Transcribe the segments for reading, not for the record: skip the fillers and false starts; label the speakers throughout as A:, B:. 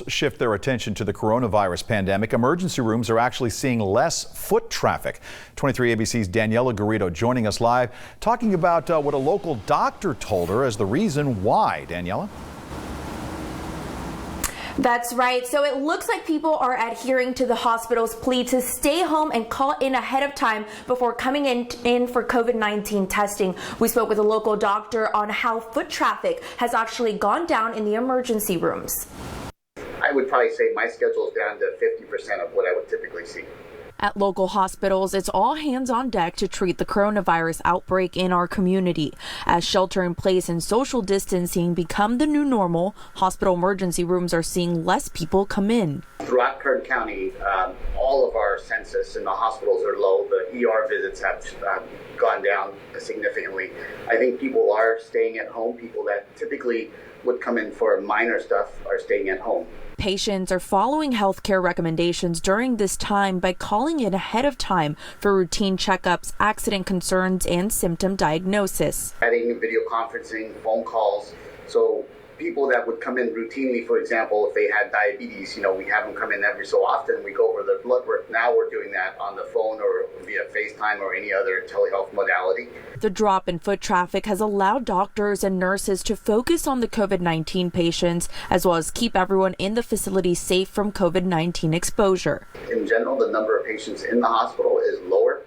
A: hospitals shift their attention to the coronavirus pandemic, emergency rooms are actually seeing less foot traffic. 23 ABC's Daniela Garrido joining us live, talking about what a local doctor told her as the reason why. Daniela?
B: That's right. So it looks like people are adhering to the hospital's plea to stay home and call in ahead of time before coming in for COVID-19 testing. We spoke with a local doctor on how foot traffic has actually gone down in the emergency rooms.
C: I would probably say my schedule is down to 50% of what I would typically see.
B: At local hospitals, it's all hands on deck to treat the coronavirus outbreak in our community. As shelter in place and social distancing become the new normal, hospital emergency rooms are seeing less people come in.
C: Throughout Kern County, all of our census in the hospitals are low. The ER visits have gone down significantly. I think people are staying at home. People that typically would come in for minor stuff are staying at home.
B: Patients are following healthcare recommendations during this time by calling in ahead of time for routine checkups, accident concerns, and symptom diagnosis.
C: Adding video conferencing, phone calls. So people that would come in routinely, for example, if they had diabetes, we have them come in every so often. We go over their blood work. Now we're doing that on the phone or via FaceTime or any other telehealth modality.
B: The drop in foot traffic has allowed doctors and nurses to focus on the COVID-19 patients, as well as keep everyone in the facility safe from COVID-19 exposure.
C: In general, the number of patients in the hospital is lower,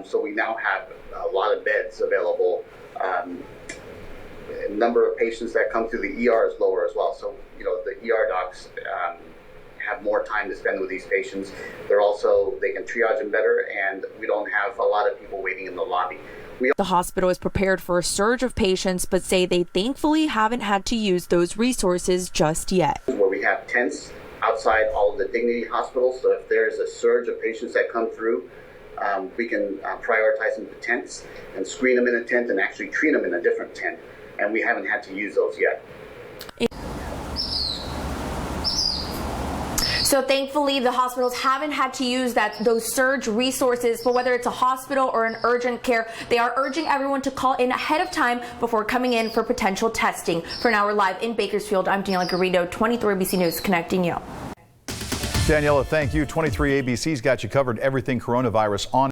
C: so we now have a lot of beds available. The number of patients that come through the ER is lower as well. So, the ER docs have more time to spend with these patients. They can triage them better, and we don't have a lot of people waiting in the lobby.
B: The hospital is prepared for a surge of patients, but say they thankfully haven't had to use those resources just yet.
C: Where we have tents outside all of the Dignity hospitals, so if there's a surge of patients that come through, we can prioritize them to tents and screen them in a tent and actually treat them in a different tent. And we haven't had to use those yet.
B: So thankfully, the hospitals haven't had to use those surge resources, but whether it's a hospital or an urgent care, they are urging everyone to call in ahead of time before coming in for potential testing. For now, we're live in Bakersfield. I'm Daniela Garrido, 23 ABC News, connecting you.
A: Daniela, thank you. 23 ABC's got you covered. Everything coronavirus on